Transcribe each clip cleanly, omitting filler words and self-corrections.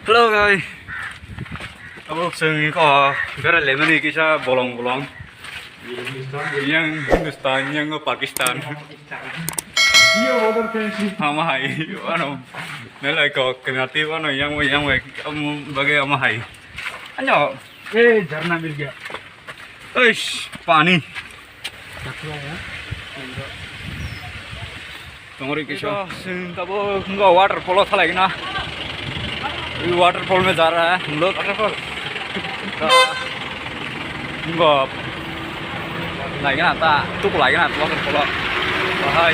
Hello guys. Abang sering kau gara lemon ni kisah bolong-bolong. Yang Hindustan, yang Pakistan. Iya, water fancy. Ama hai, ano, nela kau kenati ano yang bagai ama hai. Anjo, झरना मिल गया। eish, पानी. तुम्हारी kisah. तब उनका waterfall था लेकिन ना, waterfall में जा रहा है हम लोग। वाटरफॉल. उनका lagi na ta tuk lagi na waterfall bahai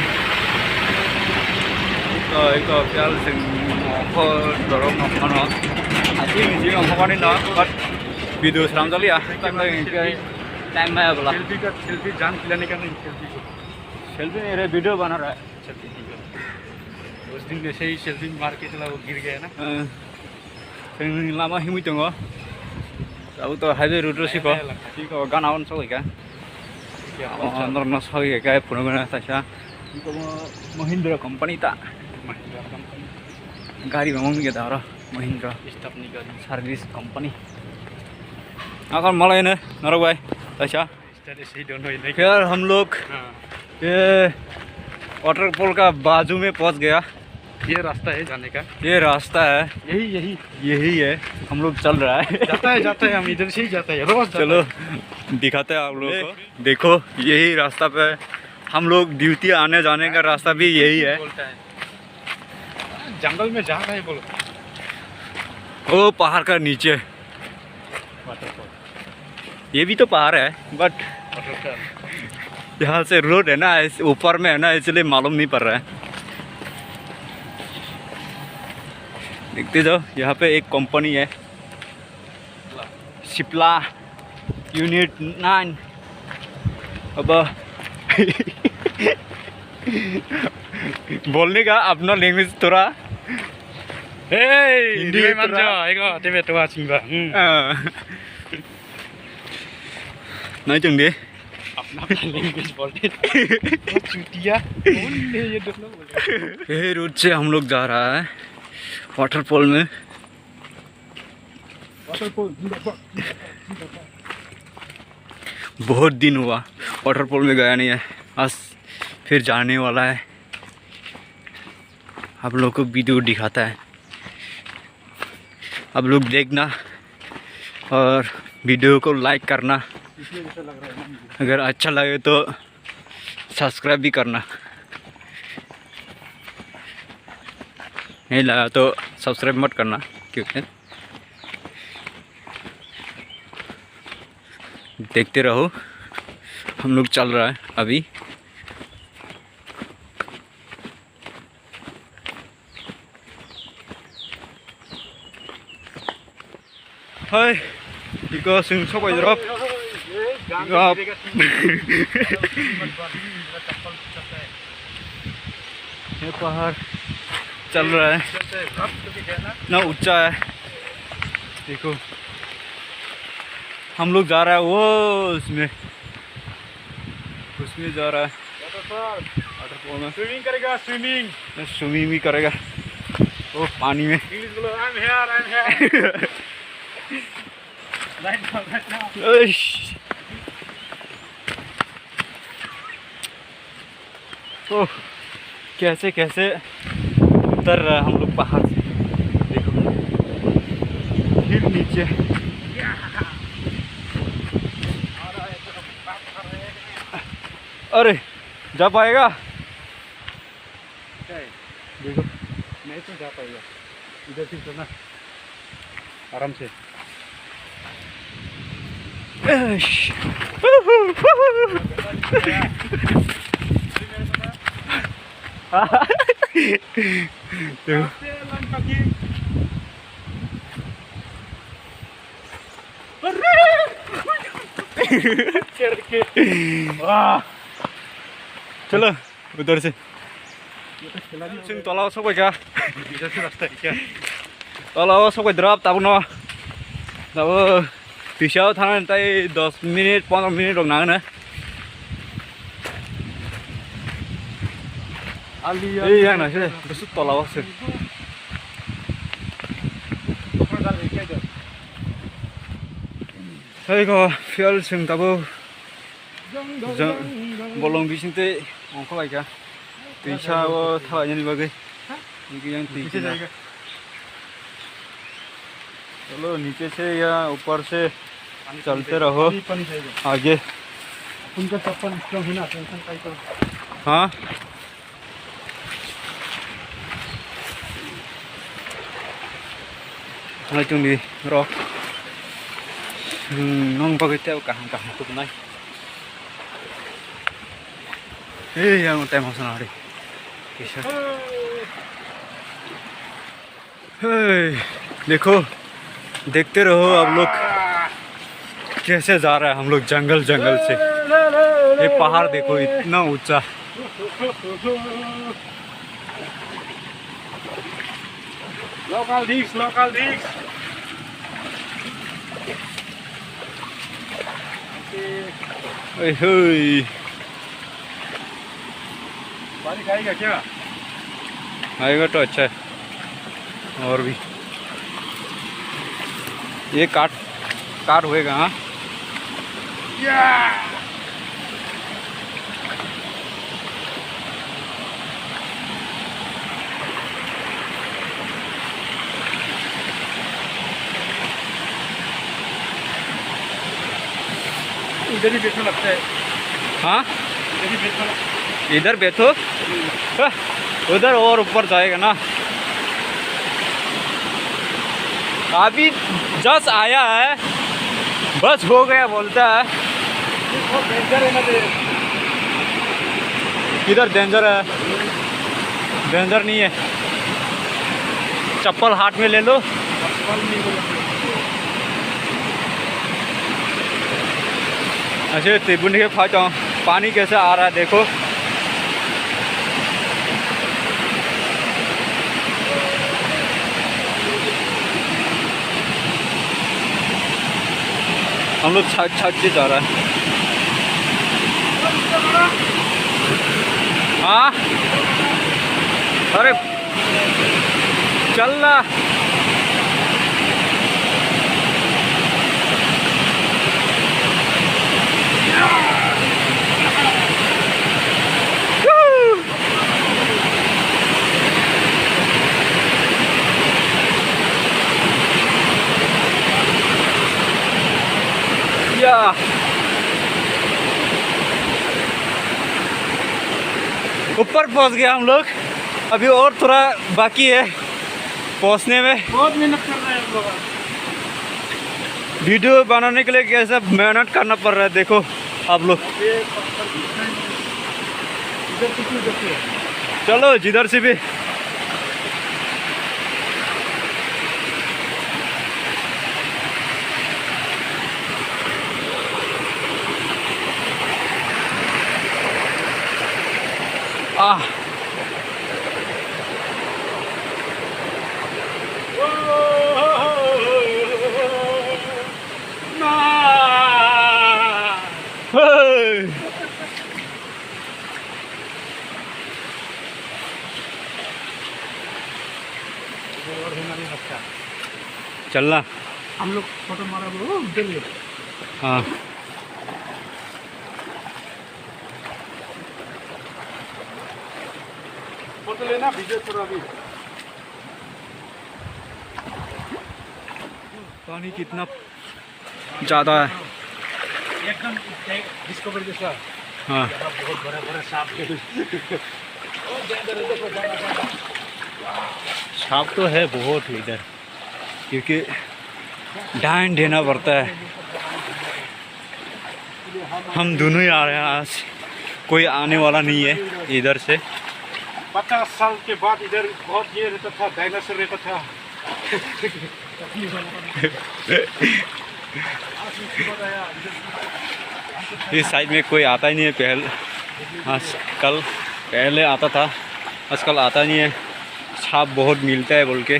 ito pial sing ko dorong no asing sing ko ni na but video seram chali ya time में बोला सेल्फी जान खिलाने का नहीं, सेल्फी को सेल्फी मेरे वीडियो बना रहा है। सेल्फी उस दिन जैसे ही सेल्फी मार के चला वो गिर गया ना। lama himu tunggu tahu to highway route sih kok गाना on so kan अंदर न सही है पुनः बना था इनको महिंद्रा कंपनी था गाड़ी में मम्मी के दारा महिंद्रा स्टपनी का सर्विस कंपनी अगर मलाई ने नरो भाई अच्छा फिर हम लोग ये वाटरफॉल का बाजू में पहुंच गया। ये रास्ता है जाने का, ये रास्ता है, यही है हम लोग चल रहा है। जाता है हम इधर से ही जाता है रोज। चलो दिखाते हैं आप लोग को। देखो यही रास्ता पे हम लोग ड्यूटी आने जाने का रास्ता भी यही है। जंगल में जा रहा है बोलो। वो पहाड़ का नीचे वाटरफॉल, ये भी तो पहाड़ है बट यहाँ से रोड है ना ऊपर में है ना, इसलिए मालूम नहीं पड़ रहा है। देखते जाओ यहाँ पे एक कंपनी है शिप्ला यूनिट 9। अब बोलने का अपना लैंग्वेज थोड़ा हिंदी में मान जाओ आएगा तेरे तो आसिंगा नहीं चंगे अपना लैंग्वेज बोलते चुटिया ये दोनों बोल। यही रोड से हम लोग जा रहा है वाटरफॉल में। बहुत दिन हुआ वाटरफॉल में गया नहीं है, आज फिर जाने वाला है। आप लोग को वीडियो दिखाता है, आप लोग देखना और वीडियो को लाइक करना, अगर अच्छा लगे तो सब्सक्राइब भी करना, नहीं लगा तो सब्सक्राइब मत करना क्योंकि देखते रहो। हम लोग चल रहा है अभी। हाय 이거 지금 서고 있더라 이거 ये पहाड़ चल रहा है ना, ऊंचा है। देखो हम लोग जा रहा है वो उसमें जा रहा है वाटरफॉल में। स्विमिंग करेगा, स्विमिंग भी करेगा वो पानी में। इंग्लिश बोलो आई एम हियर तो कैसे कैसे उतर रहा है हम लोग पहाड़ से। देखो फिर नीचे अरे जा पाएगा? देखो नहीं तो जा पाएगा, इधर से चलना आराम से। चलो उधर से तलाव सब क्या इधर से रास्ता है क्या? तलाव सब ड्रॉप तब न तब पिछाव था 10 मिनट 15 मिनट लगना है। ये ना से बस तलाव से 이거 fiel sing tabo bolong bising te ongko laika tuisa wo thalanya ni bagai ini yang tuisa चलो नीचे से या ऊपर से चलते रहो आगे उनका चप्पल स्ट्रॉन्ग है ना टेंशन काई करो हाँ nói chung đi rồi nông bao cái theo cả hàng tụt này ê yang tem mau sana đi देखो देखते रहो आप लोग कैसे जा रहा है हम लोग जंगल जंगल से ये पहाड़ देखो इतना ऊंचा local digs पानी खाएगा क्या आएगा तो अच्छा है और भी ये काट होएगा हाँ इधर ही बैठना लगता है हाँ इधर ही बैठना इधर बैठो उधर और ऊपर जाएगा ना अभी जस्ट आया है बस हो गया बोलता है डेंजर है ना इधर डेंजर है डेंजर नहीं है चप्पल हाथ में ले लो अच्छा त्रिभुवन के फाटा पानी कैसे आ रहा है देखो हम लोग छत से जा रहा है हाँ अरे चल रहा ऊपर पहुंच गया हम लोग अभी और थोड़ा बाकी है पहुंचने में बहुत मेहनत कर रहे हैं हम लोग वीडियो बनाने के लिए कैसा मेहनत करना पड़ रहा है देखो आप लोग चलो जिधर से भी चलना हम लोग फोटो मारा वो उधर ले हाँ फोटो लेना वीडियो थोड़ा अभी पानी कितना ज़्यादा है एकदम डिस्कवर जैसा हाँ बहुत बड़ा बड़ा सांप है सांप तो है बहुत इधर क्योंकि ध्यान देना पड़ता है हम दोनों ही आ रहे हैं आज कोई आने वाला नहीं है इधर से 50 साल के बाद इधर बहुत ये रहता था डायनासोर रहता था इस साइड में कोई आता ही नहीं है आजकल पहले आता था आजकल आता नहीं है सांप बहुत मिलता है बोल के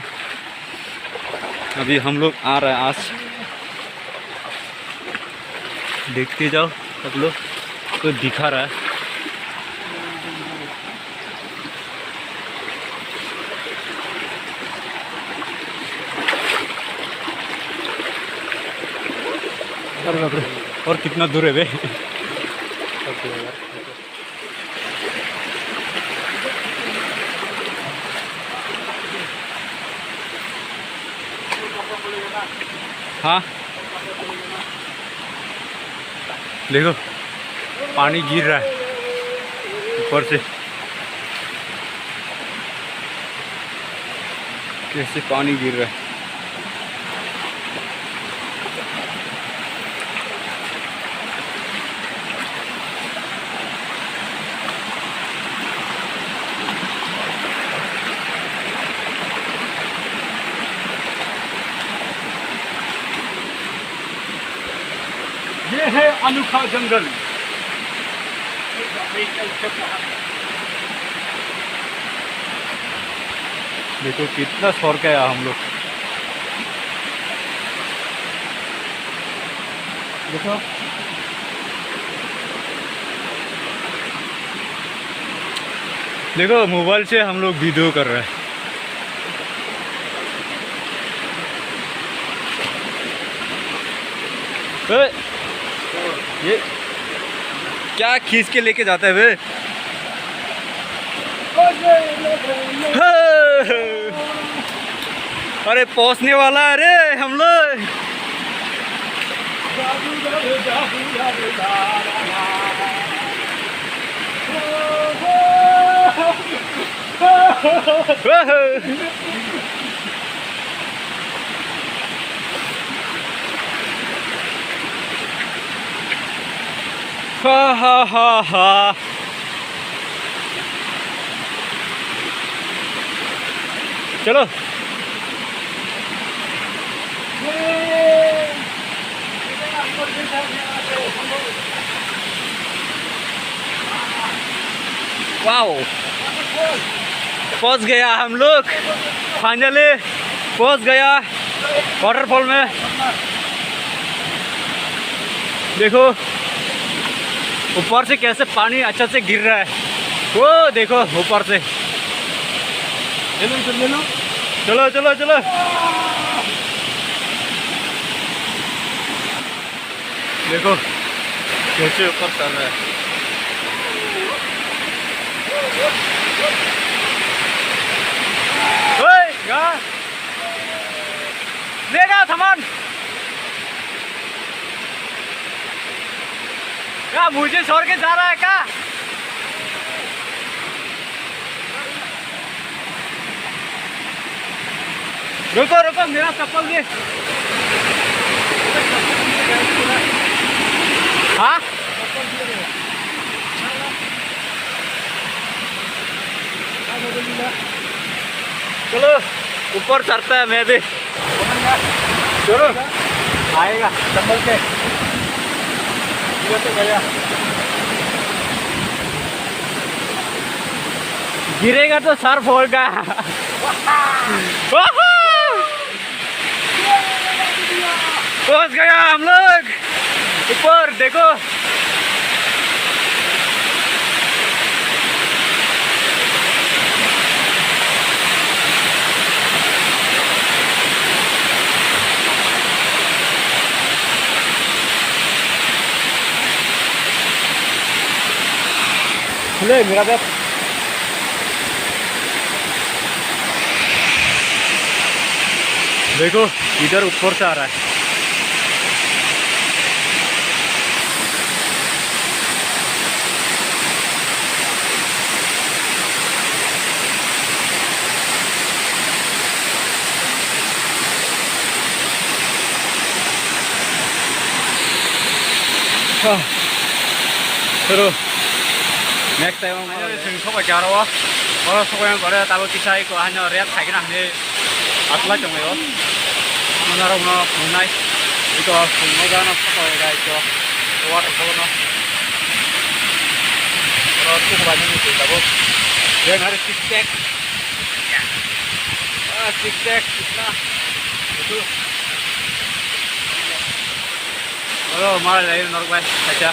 अभी हम लोग आ रहे हैं आज देखते जाओ सब लोग तो दिखा रहा है अरे बाप रे, और कितना दूर है बे। हाँ देखो पानी गिर रहा है ऊपर से, कैसे पानी गिर रहा है। ये है अनोखा जंगल। देखो कितना शौर का है हम लोग। देखो देखो मोबाइल से हम लोग वीडियो कर रहे हैं। ये क्या खींच के लेके जाता है वे। अरे पहुंचने वाला है रे हम लोग। हा हा हा हा। चलो वाओ, पहुंच गया हम लोग फाइनली, पहुंच गया वाटरफॉल में। देखो ऊपर से कैसे पानी अच्छा से गिर रहा है, वो देखो ऊपर से। चलो चलो चलो देखो कैसे ऊपर चल रहा है। लेगा सामान क्या, मुझे छोड़ के जा रहा है क्या? रुको रुको, मेरा चप्पल दे। हाँ चलो ऊपर चढ़ता है मैं भी। चलो आएगा चप्पल के गया, गिरेगा तो सर फोड़गा। पहुंच गया हम लोग ऊपर, देखो ले मेरा बैग। देखो इधर ऊपर से आ रहा है। terus next time hanya sing sok aja rawa kalau sok yang pada tahu kisah itu hanya lihat kayak gini nih atlas cuma yo menarung no punai itu punai kan apa ya guys itu waterfall no terus tuh banyak itu tahu yang harus cek cek kita itu kalau malah lain normal saja.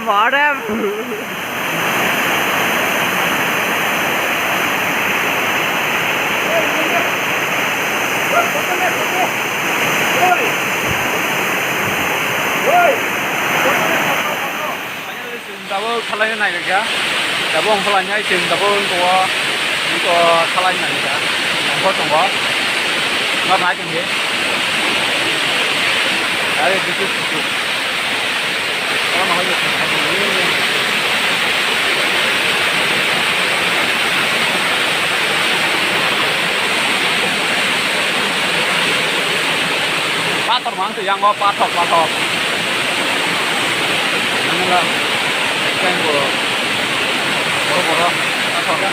मारे दाबो खालायनो नागिरगा दाबो खालायनाय जों दाबो इखौ खालायनो नागिरगा अंख दङ मा नायदों बे आरो बिदि मा होयो patok mang yang mau patok ini lah ikan boro patok ya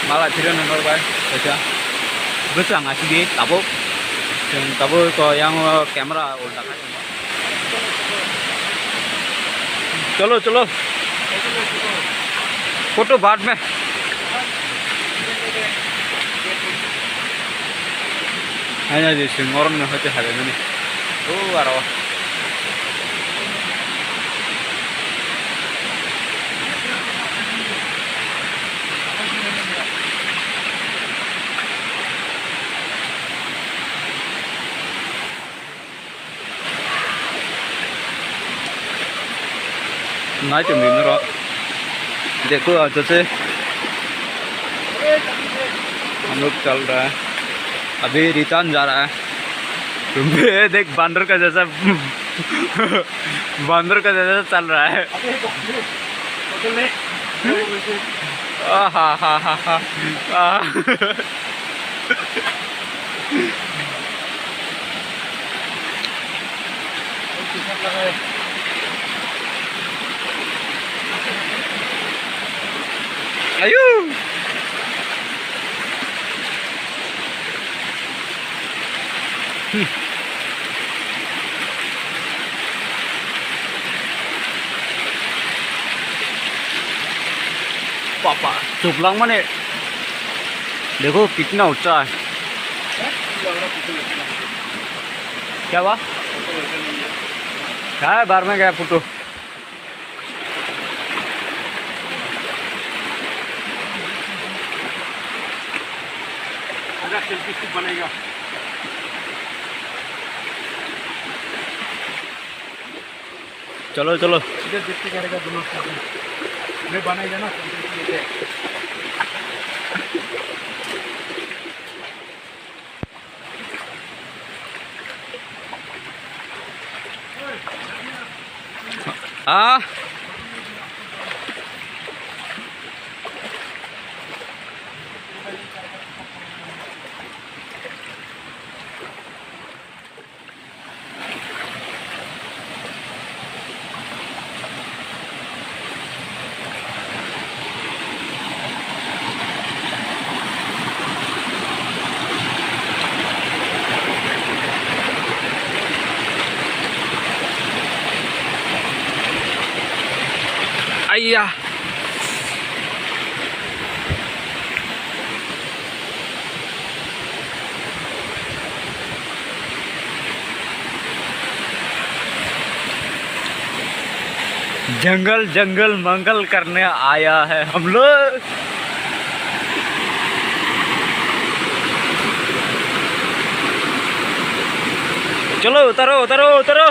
malah tidak nonton bay baca besar ngasih di tabuk ko yang kamera udah kan चलो चलो फोटो बाद में hanya di Singorong nih hati hari ini arah nói chuẩn bị nó đó देखो अच्छा से हम लोग चल रहा है अभी रिटर्न जा रहा है देख बंदर का जैसा चल रहा है ayo पापा चुप लंग मने देखो कितना ऊंचा है क्या हुआ क्या है बाहर में गया फोटो सेल्फी स्टिक बनेगा चलो चलो इधर जितनी करेगा दोनों मैं बनाएगा ना हाँ अय्या जंगल जंगल मंगल करने आया है हम लोग चलो उतरो उतरो उतरो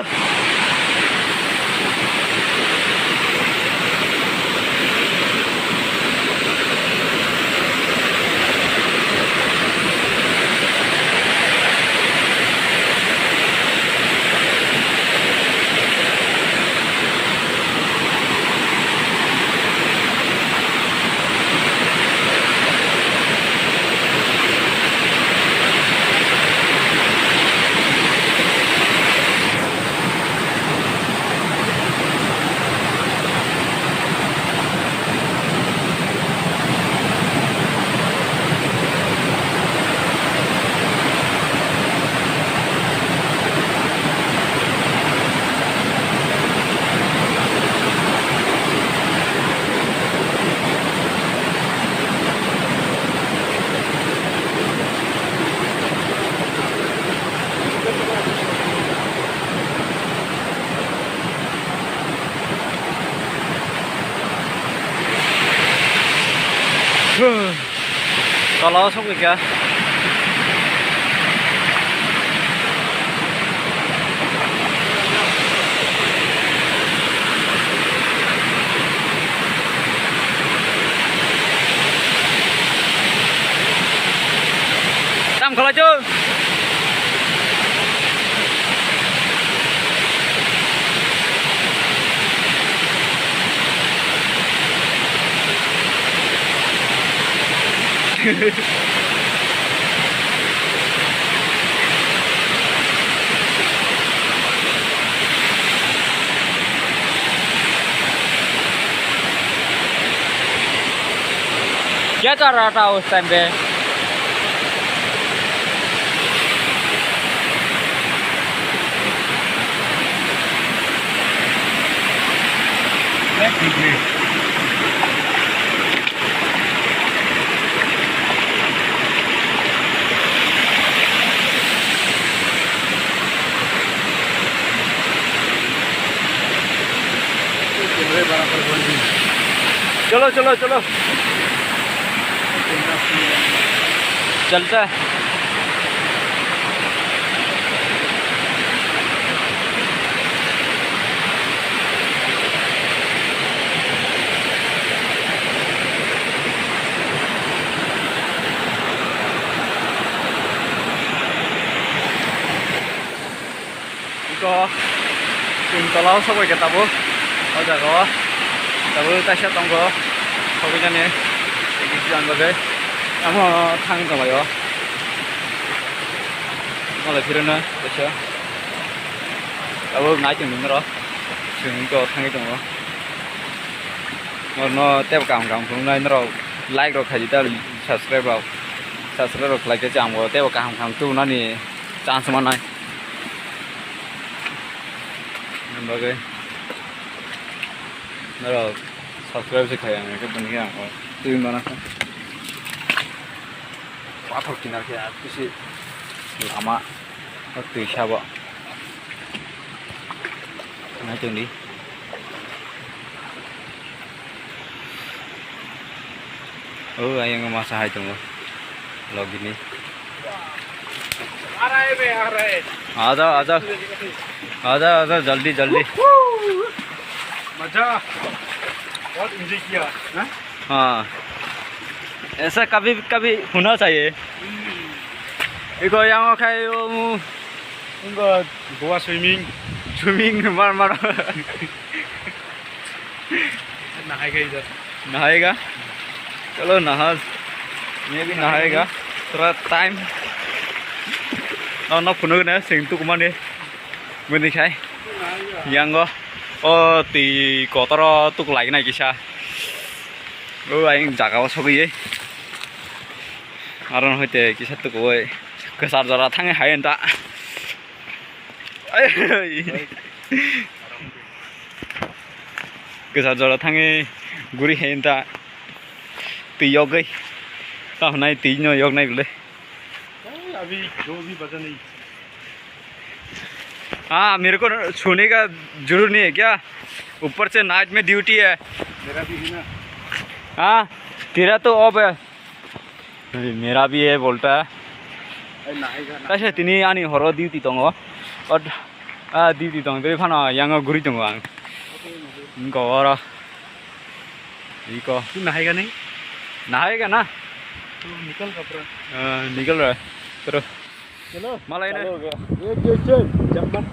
Kalau sok ya. Tam kalau chưa? क्या कर रहा था उस टाइम पे? चलो चलो चलो चलता है। Có tìm tàu lao sau cái tàu bố ở giờ có tàu ta sẽ tông có sau cái này cái chuyện bao giờ 아마 타는가 봐요. nó là 필요는 그렇죠. 뭐 나이 좀 nữa 지금 이거 타게 좀 nó tiếp cảm cũng này nó like rồi phải ta subscribe vào subscribe rồi like cái channel của tiếp cảm tu nó thì chance mà này nên bao cái nó là subscribe sẽ khai cái bên kia từ mà nó quá thật kỳ nào kia cái gì lama nó từ xa vợ nói chừng đi anh yang masa hai tuh login nih ada जल्दी जल्दी मजा बहुत enjoy किया ना। हाँ ऐसा कभी कभी होना चाहिए। इको यहाँ खाए इनको गोवा स्विमिंग मार मार नहाएगा इधर नहाएगा चलो नहा मैं भी नहाएगा थोड़ा time nó phụ nữ nữa xin tu cũng đi bên đi khai yang go thì có tao tu lại cái này kìa sao anh trả cáo sau cái 아론 할때 기사 뜨고 그 사람들아 탕에 하얀다 그 사람들아 탕에 구리 하얀다 tí vô cái sao hôm nay tí nhỏ vô này lên अभी जो भी बचा नहीं। हाँ मेरे को छूने का जरूर नहीं है क्या ऊपर से नाइट में ड्यूटी है मेरा भी है ना। हाँ तेरा तो ऑफ है मेरा भी है बोलता है कैसे तिनी आनी हरो ड्यूटी तो और ड्यूटी तो तेरे खाना यहाँ गुरी तो इनको और इको तू नहाएगा नहीं? नहाएगा ना तो निकल कपड़ा निकल रहा है चलो चलो मलाई ने चल जम्मन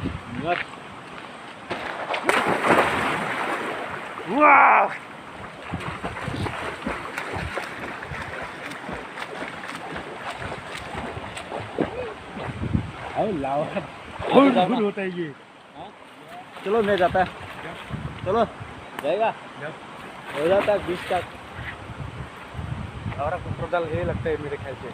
वाह लाओ बहुत होता है ये। चलो मैं जाता है चलो जाएगा हो जाता है 20 तक और प्रोडल ये लगता है मेरे ख्याल से।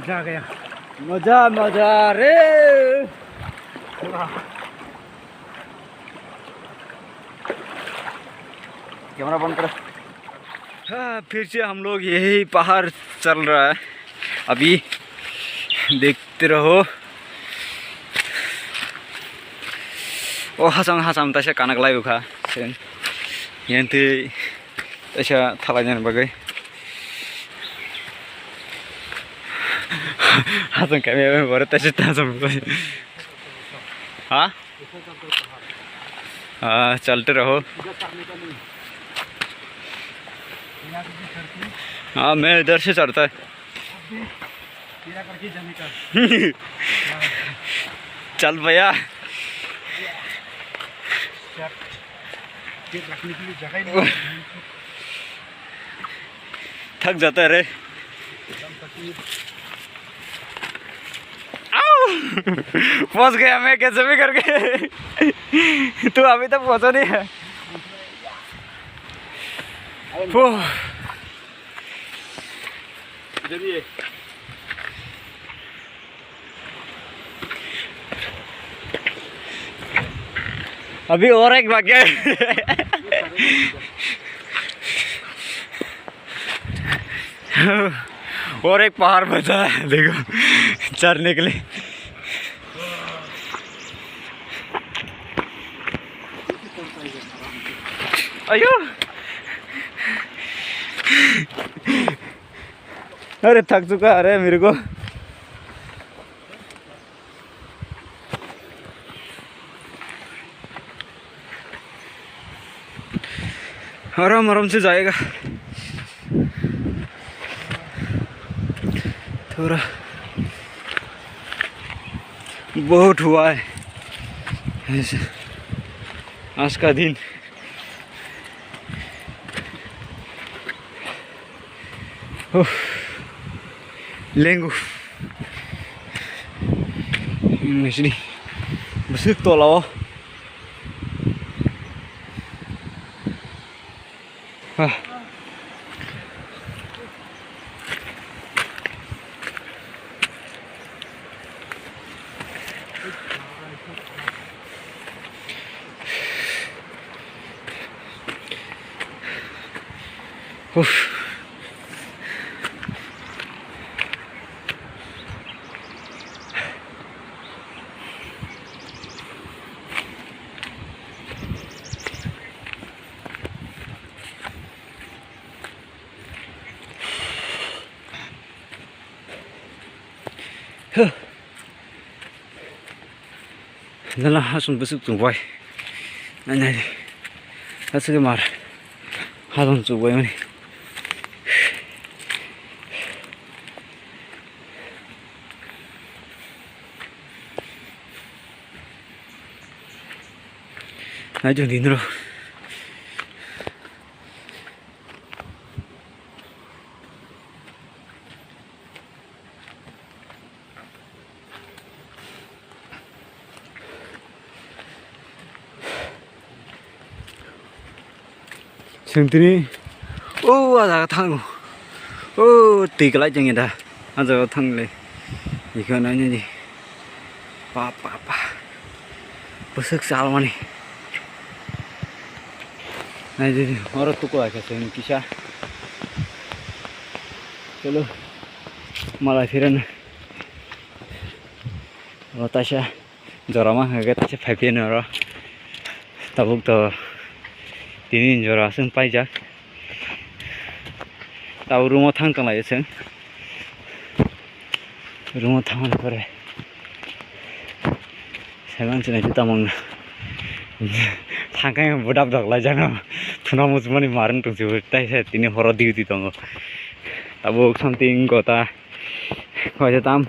मजा आ गया। मजा मजा रे। कैमरा बंद करो। हाँ, फिर से हम लोग यही पहाड़ चल रहा है अभी, देखते रहो। ओ हासाम हासाम तसे कानक लायो खा सेन यंते तसा थालायनानै बागै हासाम कैमरा बर तसे हासाम हाँ हाँ चलते रहो। हाँ मैं इधर से चढ़ता है। चल भैया, रखने के लिए जगह ही नहीं। थक जाता है रे। पहुंच गया मैं कैसे भी करके। तू अभी तक पहुंचा नहीं है। चलिए अभी और एक बाकी है। और एक पहाड़ बचा है देखो चढ़ने के लिए। अयो अरे थक चुका है मेरे को। आराम आराम से जाएगा। थोड़ा बहुत हुआ है ऐसे आज का दिन। लेंगू मछली बस तो लाओ। हाँ nên là hai súng bắn súng tụi bay này này nó sẽ mà hai súng tụi bay này nói chuyện gì nữa đâu. 생들이 오 아가 탕 오 뒤가 정이다 아저 탕래 이거 나니 빠빠빠 버석 살마니 나이들 और तो को आके सेन किसा चलो मलाई फिरन बतासा जरामा हगे तसे फाइपिन र तबुक त तीन जरा जों पाइजा ताव रूमाव थांलायो जों रूमाव थांनानै परे सेमान सिनायथि तामंना थांखाय बुदाब दगलाय जानो थुना मुजमानि मारन दंजोबो ताइसे तिनि हर डिउटि दङ ताबुक सामथिं गता कयता ताम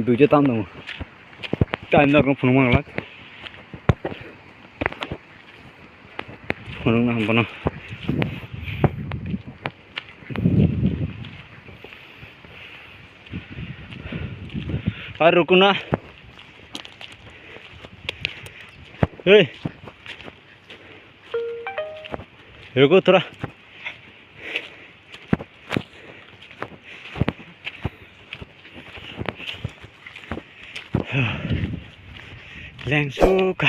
दुइटा ताम दङ टाइम दङ फुङाव मांला फुङाव हांबना और रुको ना रुको थोड़ा लेंसू का